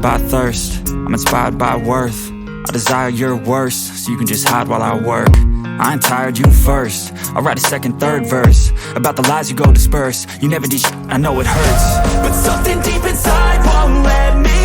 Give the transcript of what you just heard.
by thirst, I'm inspired by worth. I desire your worst, so you can just hide while I work. I ain't tired, you first. I'll write a second, third verse about the lies you go disperse. You never did shit, I know it hurts, but something deep inside won't let me